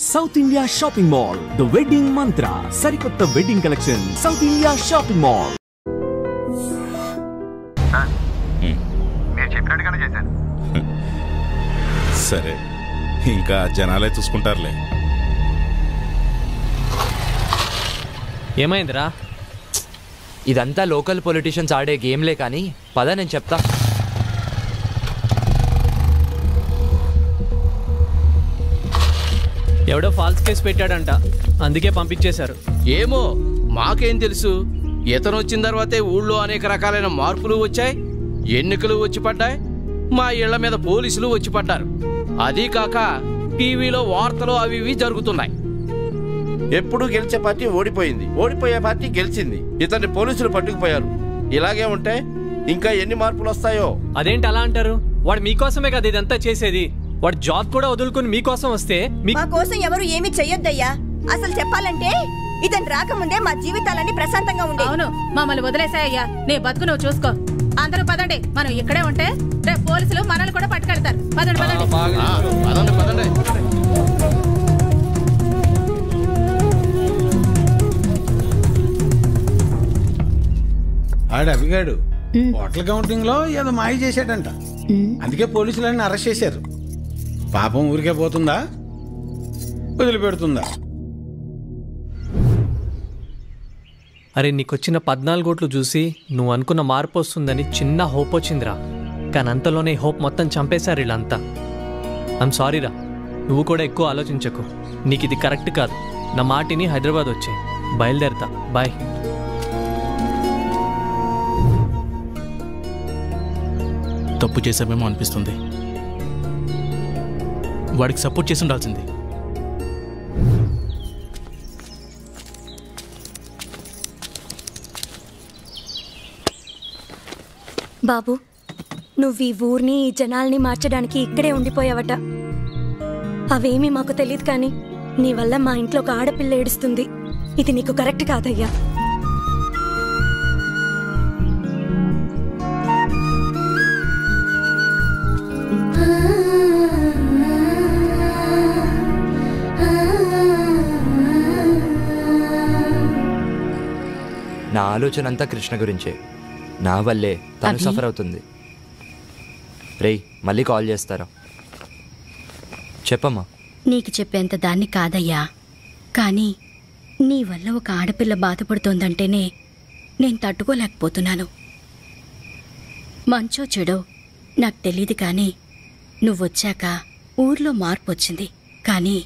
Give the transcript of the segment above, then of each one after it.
South India Shopping Mall, the wedding mantra. Sarikotta wedding collection. South India Shopping Mall. మీరు చెప్పినట్టుగానే చేశాను. సరే, ఇంకా జనాలే చూసుకుంటారులే. ఏమైందిరా? ఇదంతా లోకల్ పొలిటీషియన్స్ ఆడే గేమ్లే కానీ పద నేను చెప్తా. ఎవడో ఫాల్స్ కేసు పెట్టాడంట, అందుకే పంపించేశారు. ఏమో మాకేం తెలుసు. ఇతను వచ్చిన తర్వాతే ఊళ్ళో అనేక రకాలైన మార్పులు వచ్చాయి, ఎన్నికలు వచ్చి పడ్డాయి, మా ఇళ్ల మీద పోలీసులు వచ్చి పడ్డారు. అదీ కాక టీవీలో వార్తలు అవి ఇవి జరుగుతున్నాయి. ఎప్పుడు గెలిచే పార్టీ ఓడిపోయింది, ఓడిపోయే పార్టీ గెలిచింది. ఇతన్ని పోలీసులు పట్టుకుపోయారు. ఇలాగే ఉంటే ఇంకా ఎన్ని మార్పులు వస్తాయో. అదేంటి అలా అంటారు? వాడు మీకోసమే కదా ఇదంతా చేసేది. వాడు జాబ్ కూడా వదులుకుని మీకోసం వస్తే మా కోసం ఎవరు ఏమీ చెయ్యొద్దయ్యా. అసలు చెప్పాలంటే ఇతను రాకముందే మా జీవితాలన్నీ ప్రశాంతంగా ఉండే. అవును, మమ్మల్ని వదిలేసాయ్యా. నీ బతుకు నువ్వు చూసుకో. అందరూ పదండి, మనం ఇక్కడే ఉంటే రేపు పోలీసులు మనల్ని కూడా పట్టుకెళ్తారు. పదండి పదండి పదండి పదండి. ఆడు అవిగాడు హోటల్ కౌంటింగ్ లో ఏదో మాయ చేశాడంట, అందుకే పోలీసులన్నీ అరెస్ట్ చేశారు. పాపం ఊరికే పోతుందా, వదిలిపెడుతుందా? అరే, నీకొచ్చిన 14 ఓట్లు చూసి నువ్వు అనుకున్న మార్పు వస్తుందని చిన్న హోప్ వచ్చిందిరా. కానీ అంతలోనే హోప్ మొత్తం చంపేశారు వీళ్ళంతా. ఐమ్ సారీరా, నువ్వు కూడా ఎక్కువ ఆలోచించకు. నీకు ఇది కరెక్ట్ కాదు. నా మాటిని హైదరాబాద్ వచ్చే బయలుదేరతా. బాయ్. తప్పు చేసామేమో అనిపిస్తుంది. వాడికి సపోర్ట్ చేసి ఉండాల్సింది. బాబు, నువ్వు ఈ ఊరిని ఈ జనాల్ని మార్చడానికి ఇక్కడే ఉండిపోయావట. అవేమీ మాకు తెలియదు, కానీ నీ వల్ల మా ఇంట్లో ఒక ఆడపిల్ల ఏడుస్తుంది. ఇది నీకు కరెక్ట్ కాదయ్యా. నా ఆలోచన అంతా కృష్ణ గురించే. నా వల్లే తను సఫర్ అవుతుంది. రేయ్, మళ్ళీ కాల్ చేస్తారా? చెప్పమ్మా. నీకు చెప్పేంత దాన్ని కాదయ్యా, కానీ నీ వల్ల ఒక ఆడపిల్ల బాధపడుతోందంటేనే నేను తట్టుకోలేకపోతున్నాను. మంచో చెడో నాకు తెలియదు, కానీ నువ్వొచ్చాక ఊర్లో మార్పు వచ్చింది. కానీ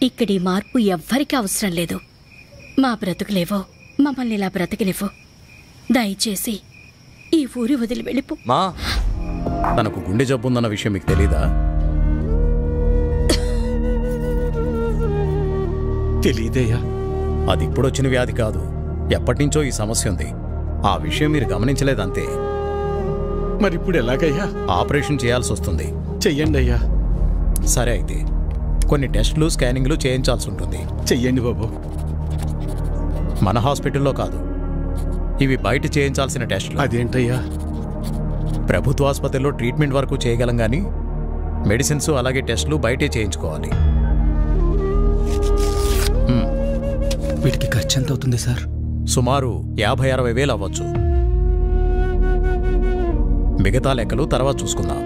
ఇక్కడి మార్పు ఎవ్వరికీ అవసరం లేదు. మా బ్రతుకులేవో మమ్మల్ని ఇలా బ్రతకనివ్వు. దయచేసి ఈ ఊరి వదిలి వెళ్ళిపో. మా తనకు గుండె జబ్బు ఉందన్న విషయం మీకు తెలీదా? తెలీదయ్యా. అది ఇప్పుడొచ్చిన వ్యాధి కాదు, ఎప్పటినుంచో ఈ సమస్య ఉంది. ఆ విషయం మీరు గమనించలేదంతే. మరి ఇప్పుడు ఎలాగయ్యా? ఆపరేషన్ చేయాల్సి వస్తుంది. చెయ్యండి అయ్యా. సరే, అయితే కొన్ని టెస్టులు స్కానింగ్లు చేయించాల్సి ఉంటుంది. చెయ్యండి బాబు. మన హాస్పిటల్లో కాదు, ఇవి బయట చేయించాల్సిన టెస్టులు. అదేంటయ్యా? ప్రభుత్వ ఆసుపత్రిలో ట్రీట్మెంట్ వరకు చేయగలం, కానీ మెడిసిన్స్ అలాగే టెస్టులు బయటే చేయించుకోవాలి. వీటికి ఖర్చు ఎంత అవుతుంది సార్? సుమారు 50-60 వేలు అవ్వచ్చు. మిగతా లెక్కలు తర్వాత చూసుకుందాం.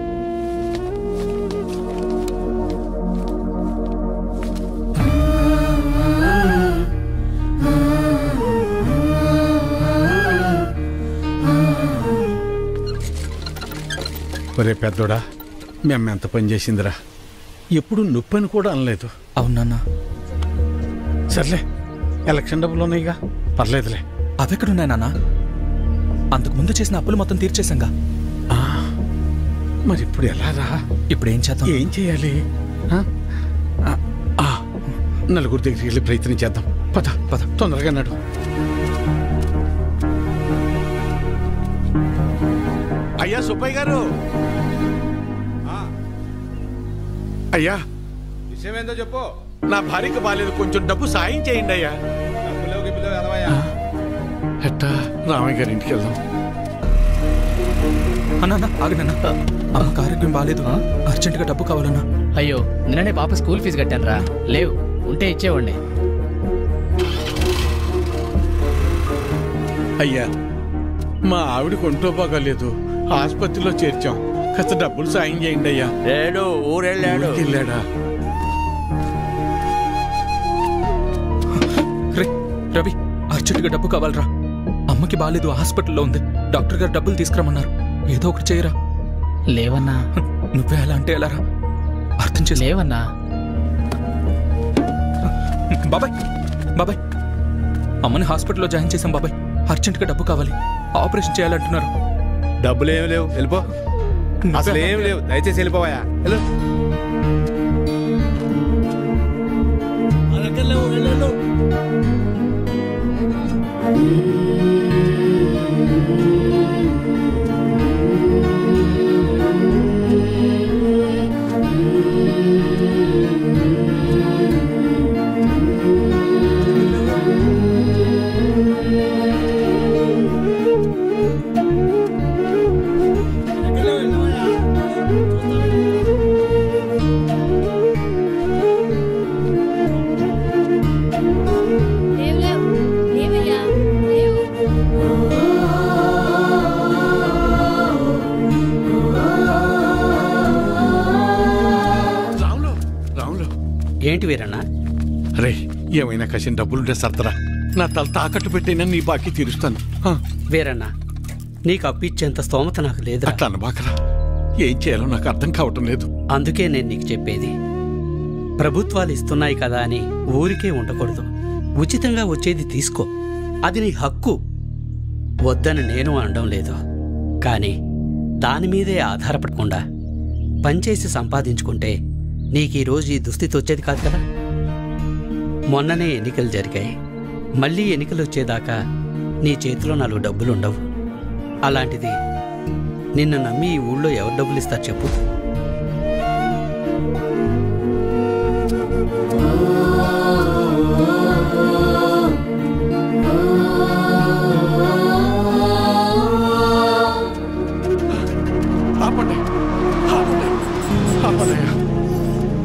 ఒరే పెద్దోడా, మేము ఎంత పని చేసిందిరా. ఎప్పుడు నొప్పి అని కూడా అనలేదు. అవునన్నా. సర్లే, ఎలక్షన్ డబ్బులు ఉన్నాయిగా, పర్లేదులే. అవెక్కడున్నాయి నాన్న? అంతకుముందు చేసిన అప్పులు మొత్తం తీర్చేశాంగా. మరి ఇప్పుడు ఎలా రా? ఇప్పుడు ఏం చేద్దాం? ఏం చేయాలి? నలుగురి దగ్గరికి వెళ్ళి ప్రయత్నం చేద్దాం. పద పద, తొందరగా నడు. అయ్యా సుబ్బయ్య గారు, అయ్యా విషయం ఏందో చెప్పు. నా భార్యకు బాలేదు, కొంచెం డబ్బు సాయం చేయండి అయ్యా. ఎట్టా రామయ్య గారి ఇంటికి వెళ్దాం. అన్నా ఆగనన్నా. అమ్మకి ఆరోగ్యం బాగాలేదు, అర్జెంటుగా డబ్బు కావాలన్నా. అయ్యో నిన్ననే పాప స్కూల్ ఫీజు కట్టాను రా. లేవు, ఉంటే ఇచ్చేవాడిని. అయ్యా, మా ఆవిడకి ఒంట్లో బాగాలేదు, ఆసుపత్రిలో చేర్చాం. కాస్త డబ్బులు సాయం చేయండి అయ్యా. లేడు, ఊరెళ్ళాడు. వెళ్ళాడా? రవి, అర్జెంటుగా డబ్బు కావాలరా. అమ్మకి బాగాలేదు, హాస్పిటల్లో ఉంది. డాక్టర్ గారు డబ్బులు తీసుకురమ్మన్నారు. ఏదో ఒకటి చేయరా. లేవన్నా. నువ్వే ఎలా అంటే ఎలా రా, అర్థం చేసి. లేవన్నా. బాబాయ్, బాబాయ్, అమ్మని హాస్పిటల్లో జాయిన్ చేశాం బాబాయ్. అర్జెంటుగా డబ్బు కావాలి, ఆపరేషన్ చేయాలంటున్నారు. డబ్బులు ఏమి లేవు, వెళ్ళిపో. అసలు ఏమి లేవు, దయచేసి వెళ్ళిపోవా. వెళ్ళు. ఏంటి వీరన్నా? రే, ఏమైనా కసిన డబ్బులుంటే సర్దరా. నా తల తాకట్టు పెట్టైనా నీ బాకీ తీరుస్తాను. వీరన్నా, నీకు అప్పిచ్చేంత స్తోమత నాకు లేదు. అట్లా అనబాకరా. ఏం చేయాలో నాకు అర్థం కావటం లేదు. అందుకే నేను నీకు చెప్పేది, ప్రభుత్వాలు ఇస్తున్నాయి కదా అని ఊరికే ఉండకూడదు. ఉచితంగా వచ్చేది తీసుకో, అది నీ హక్కు. వద్దని నేను అనడం లేదు, కానీ దానిమీదే ఆధారపడకుండా పనిచేసి సంపాదించుకుంటే నీకీరోజు ఈ దుస్థితి వచ్చేది కాదు కదా. మొన్ననే ఎన్నికలు జరిగాయి, మళ్ళీ ఎన్నికలు వచ్చేదాకా నీ చేతిలో 4 డబ్బులుండవు. అలాంటిది నిన్ను నమ్మి ఈ ఊళ్ళో ఎవరు డబ్బులు ఇస్తారు చెప్పు?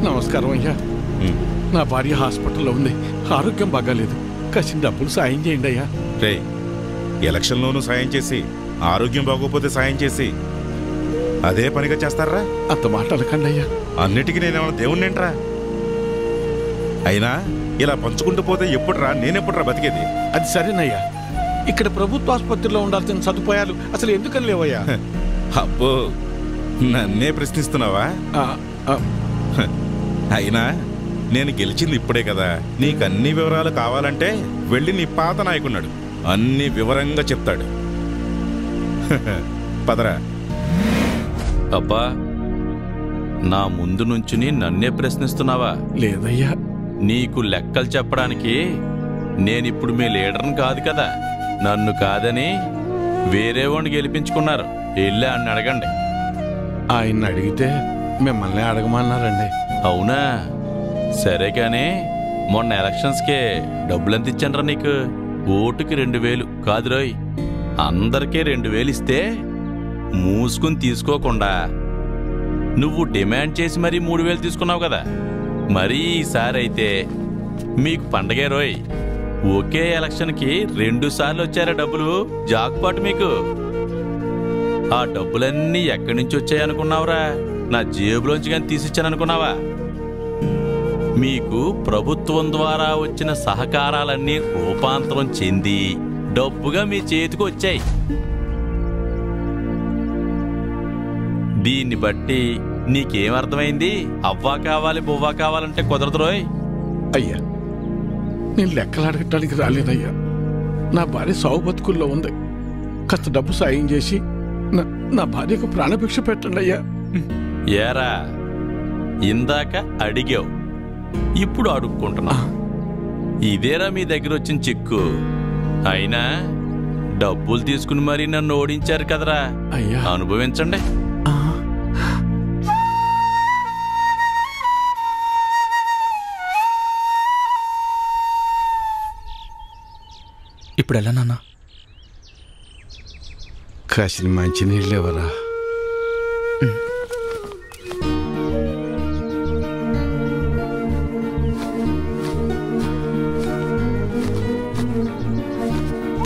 నమస్కారం అయ్యా. నా భార్య హాస్పిటల్లో ఉంది, ఆరోగ్యం బాగాలేదు. కాసిన డబ్బులు సాయం చేయండి అయ్యా. రే, ఎలక్షన్లోనూ సాయం చేసి ఆరోగ్యం బాగోపోతే సాయం చేసి అదే పనిగా చేస్తారా? అంత మాట అనకండి అయ్యా. అన్నిటికీ నేనేమన్నా దేవుణ్ణేంట్రా? అయినా ఇలా పంచుకుంటూ పోతే ఎప్పుడురా, నేనెప్పుడురా బతికేది? అది సరేనయ్యా, ఇక్కడ ప్రభుత్వ ఆసుపత్రిలో ఉండాల్సిన సదుపాయాలు అసలు ఎందుకని లేవయ్యా? అబ్బో, నన్నే ప్రశ్నిస్తున్నావా? అయినా నేను గెలిచింది ఇప్పుడే కదా. నీకన్ని వివరాలు కావాలంటే వెళ్ళి నీ పాత నాయకున్నాడు, అన్ని వివరంగా చెప్తాడు. పదరా. అబ్బా, నా ముందు నుంచుని నన్నే ప్రశ్నిస్తున్నావా? లేదయ్యా. నీకు లెక్కలు చెప్పడానికి నేనిప్పుడు మీ లీడర్ని కాదు కదా. నన్ను కాదని వేరే వాడిని గెలిపించుకున్నారు. వెళ్ళి అని అడగండి. ఆయన్ని అడిగితే మిమ్మల్ని అడగమన్నారండి. అవునా? సరే కానీ మొన్న ఎలక్షన్స్కే డబ్బులెంత ఇచ్చానరా నీకు? ఓటుకి 2000 కాదు రోయ్, అందరికీ 2000 ఇస్తే మూసుకుని తీసుకోకుండా నువ్వు డిమాండ్ చేసి మరీ 3000 తీసుకున్నావు కదా. మరీ ఈసారి అయితే మీకు పండగే రోయ్. ఒకే ఎలక్షన్కి 2 సార్లు వచ్చారా డబ్బులు? జాక్పాట్ మీకు. ఆ డబ్బులన్నీ ఎక్కడి నుంచి వచ్చాయనుకున్నావురా? నా జేబులోంచి కానీ తీసిచ్చాననుకున్నావా? మీకు ప్రభుత్వం ద్వారా వచ్చిన సహకారాలన్నీ రూపాంతరం చెంది డబ్బుగా మీ చేతికి వచ్చాయి. దీన్ని బట్టి నీకేమర్థమైంది? అవ్వా కావాలి బువ్వా కావాలంటే కుదరదు రోయ్. అయ్యా, నేను లెక్కలు అడగటానికి రాలేదయ్యా. నా భార్య సావు బతుకుల్లో ఉంది. కాస్త డబ్బు సాయం చేసి నా భార్యకు ప్రాణభిక్ష పెట్టండి అయ్యా. ఏరా, ఇందాక అడిగావు, ఇప్పుడు అడుక్కుంటున్నా. ఇదేరా మీ దగ్గర వచ్చిన చిక్కు. అయినా డబ్బులు తీసుకుని మరీ నన్ను ఓడించారు కదరా. అయ్యా, అనుభవించండి. ఇప్పుడు ఎలా నాన్న? కాసిన మంచి నీళ్ళు ఎవరా?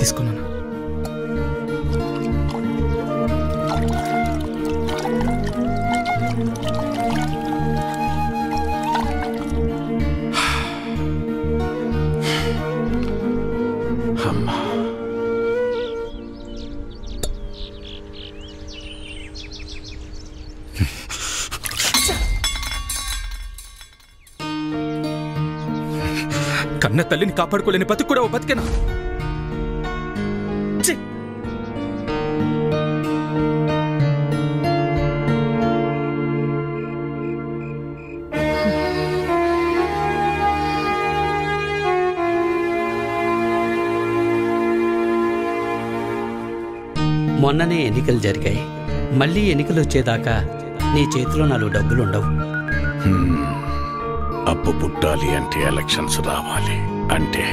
తీసుకున్నాను. అమ్మా కన్న తల్లిని కాపాడుకోలేని బతుకు కూడా ఓ బతికేనా? ఛీ! మొన్ననే ఎన్నికలు జరిగాయి. మళ్ళీ ఎన్నికలు వచ్చేదాకా నీ చేతిలో 4 డబ్బులు ఉండవు. అప్పు పుట్టాలి అంటే ఎలక్షన్స్ రావాలి అంటే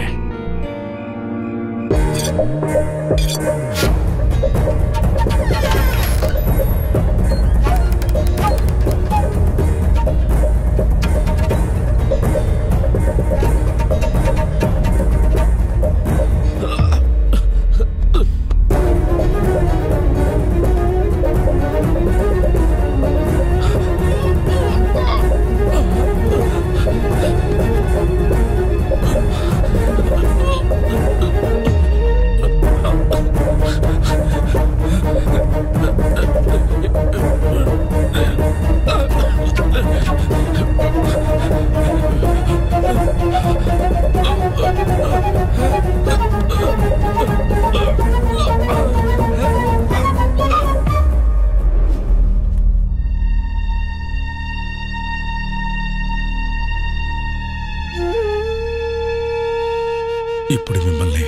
ఇప్పుడు మిమ్మల్ని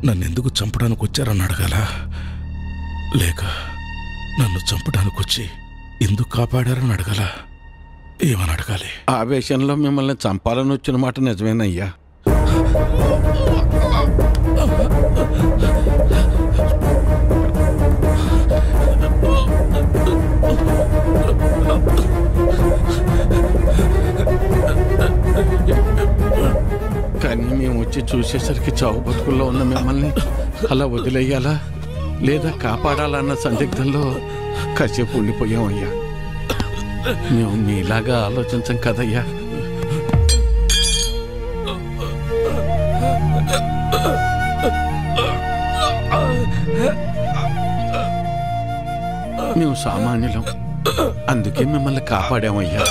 నన్నెందుకు చంపడానికి వచ్చారని అడగాల, లేక నన్ను చంపడానికి వచ్చి ఎందుకు కాపాడారని అడగాల? ఏమని అడగాలి? ఆవేశంలో మిమ్మల్ని చంపాలని వచ్చిన మాట నిజమేనయ్యా. కానీ మేము వచ్చి చూసేసరికి చావు బతుకుల్లో ఉన్న మిమ్మల్ని అలా వదిలేయాలా లేదా కాపాడాలన్న సందిగ్ధంలో కాసేపు ఉండిపోయామయ్యా. మేము మీలాగా ఆలోచించం కదయ్యా. మేము సామాన్యులం, అందుకే మిమ్మల్ని కాపాడామయ్యా.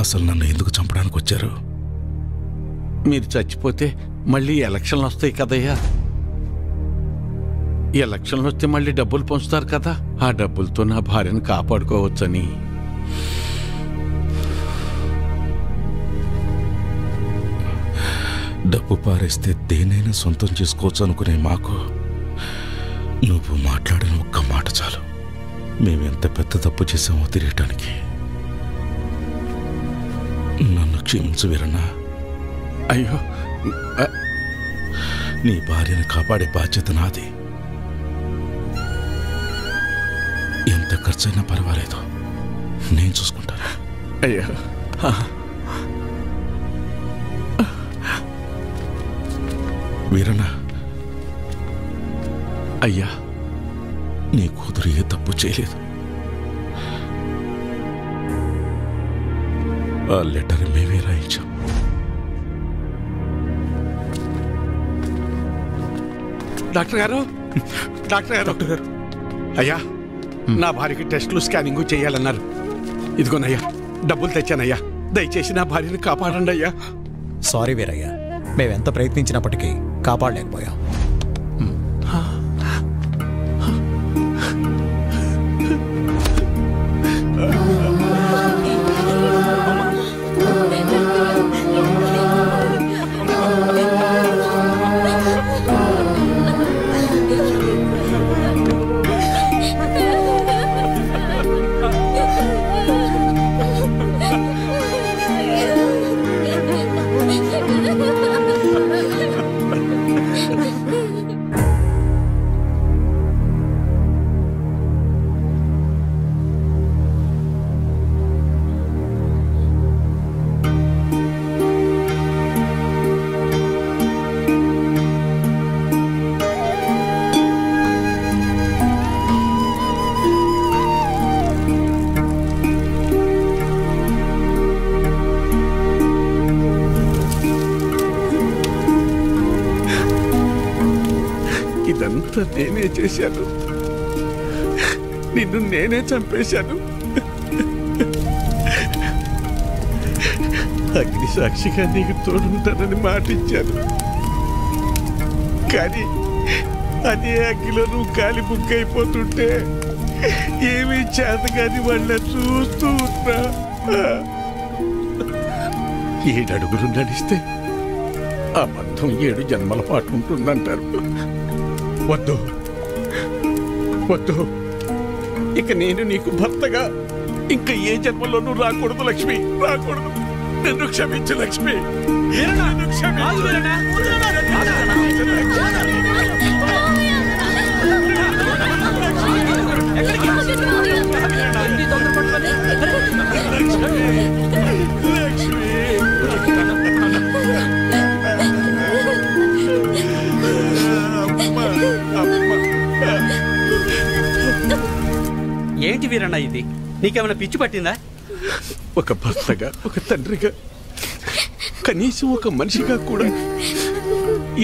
అసలు నన్ను ఎందుకు చంపడానికి వచ్చారు? మీరు చచ్చిపోతే మళ్ళీ ఎలక్షన్లు వస్తాయి కదయ్యా. ఎలక్షన్లు వస్తే మళ్ళీ డబ్బులు పంచుతారు కదా, ఆ డబ్బులతో నా భార్యను కాపాడుకోవచ్చని. డబ్బు పారేస్తే దేనైనా సొంతం చేసుకోవచ్చు అనుకునే మాకు నువ్వు మాట్లాడిన ఒక్క మాట చాలు మేమెంత పెద్ద తప్పు చేసామో తెలియటానికి. నన్ను క్షమించు వీరన్నా. అయ్యో, నీ భార్యను కాపాడే బాధ్యత నాది. ఎంత ఖర్చైనా పర్వాలేదు, నేను చూసుకుంటాను. అయ్యా, వీరన్నా. అయ్యా, నీ కూతురు ఏ తప్పు చేయలేదు. ఆ లెటర్ మేమే రాయించాం. డాక్టర్ గారు, డాక్టర్ గారు, అయ్యా నా భార్యకి టెస్టులు స్కానింగ్ చేయాలన్నారు. ఇదిగోనయ్యా డబ్బులు తెచ్చానయ్యా, దయచేసి నా భార్యని కాపాడండి అయ్యా. సారీ వీరయ్య, మేమెంత ప్రయత్నించినప్పటికీ కాపాడలేకపోయాం. అంతా నేనే చేశాను. నిన్ను నేనే చంపేశాను. అగ్ని సాక్షిగా నీకు తోడుంటానని మాటిచ్చాను. కానీ అదే అగ్గిలో నువ్వు కాలి బుక్కైపోతుంటే ఏమీ చేతగాని వాళ్ళ చూస్తూ ఉన్నా. 7 అడుగులు నడిస్తే ఆ బంధం 7 జన్మల పాటు ఉంటుందంటారు. వద్దు వద్దు, ఇక నేను నీకు భర్తగా ఇంకా ఏ జన్మలోనూ రాకూడదు లక్ష్మి, రాకూడదు. నన్ను క్షమించు లక్ష్మి, నన్ను క్షమించు. ఏంటి వీరన్న ఇది? నీకేమైనా పిచ్చి పట్టిందా? ఒక భర్తగా, ఒక తండ్రిగా, కనీసం ఒక మనిషిగా కూడా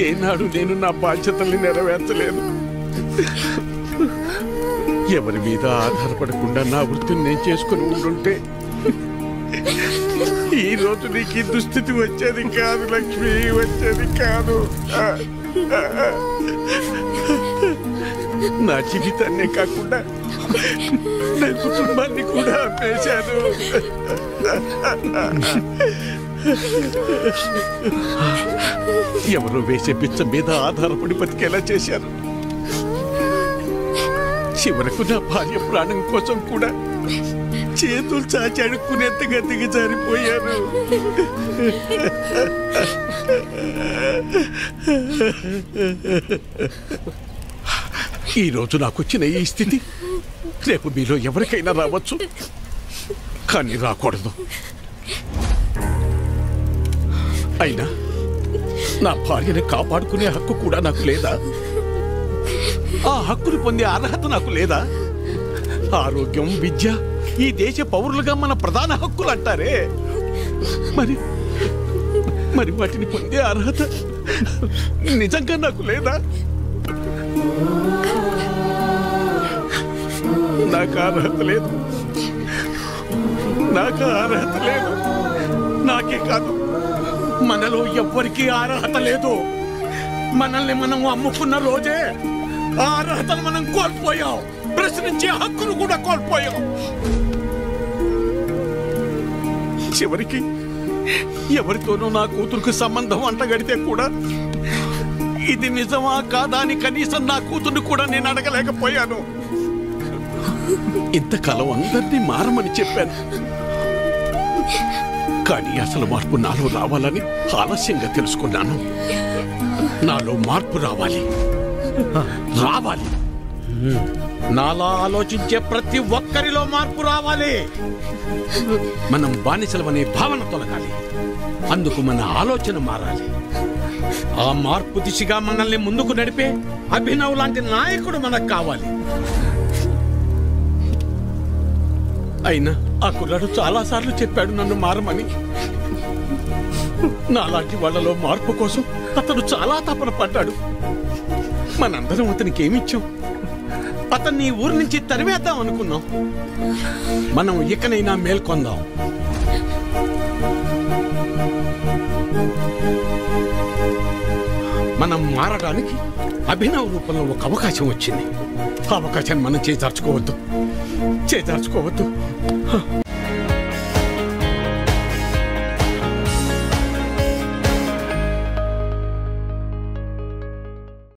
ఏనాడు నేను నా బాధ్యతల్ని నెరవేర్చలేదు. ఎవరి మీద ఆధారపడకుండా నా వృత్తిని నేను చేసుకుని ఉండుంటే ఈ రోజు నీకు ఈ దుస్థితి వచ్చేది కాదు లక్ష్మి, వచ్చేది కాదు. నా జీవితాన్నే కాకుండా నా కుటుంబాన్ని కూడా ఆపేశాను. ఎవరో వేసే పిచ్చ మీద ఆధారపడి బతికేలా చేశాను. చివరకు నా భార్య ప్రాణం కోసం కూడా చేతులు చాచి అడుక్కునేంతగా దిగజారిపోయాను. ఈరోజు నాకు వచ్చిన ఈ స్థితి రేపు మీలో ఎవరికైనా రావచ్చు, కానీ రాకూడదు. అయినా నా భార్యని కాపాడుకునే హక్కు కూడా నాకు లేదా? ఆ హక్కును పొందే అర్హత నాకు లేదా? ఆరోగ్యం, విద్య ఈ దేశ పౌరులుగా మన ప్రధాన హక్కులు అంటారే, మరి మరి వాటిని పొందే అర్హత నిజంగా నాకు లేదా? నాకు అర్హత లేదు, నాకు అర్హత లేదు. నాకే కాదు, మనలో ఎవ్వరికీ అర్హత లేదు. మనల్ని మనం అమ్ముకున్న రోజే ఆ అర్హతను మనం కోల్పోయాం. ప్రశ్నించే హక్కును కూడా కోల్పోయాం. చివరికి ఎవరితోనూ నా కూతురుకు సంబంధం అంటగడితే కూడా ఇది నిజమా కాదా అని కనీసం నా కూతుర్ని కూడా నేను అడగలేకపోయాను. ఇంతకాలం అందరినీ మారమని చెప్పాను, కానీ అసలు మార్పు నాలో రావాలని ఆలస్యంగా తెలుసుకున్నాను. నాలో మార్పు రావాలి, రావాలి. నాలా ఆలోచించే ప్రతి ఒక్కరిలో మార్పు రావాలి. మనం బానిసలమనే భావన తొలగాలి. అందుకు మన ఆలోచన మారాలి. ఆ మార్పు దిశగా మనల్ని ముందుకు నడిపే అభినవ్ లాంటి నాయకుడు మనకు కావాలి. అయినా ఆ కుర్రాడు చాలాసార్లు చెప్పాడు నన్ను మారమని. నాలాంటి వాళ్ళలో మార్పు కోసం అతను చాలా తపన పడ్డాడు. మనందరం అతనికి ఏమిచ్చాం? అతన్ని ఊరి నుంచి తరివేద్దాం అనుకున్నాం. మనం ఇకనైనా మేల్కొందాం. మనం మారడానికి అభినవ్ రూపంలో ఒక అవకాశం వచ్చింది. ఆ అవకాశాన్ని మనం చేజార్చుకోవద్దు.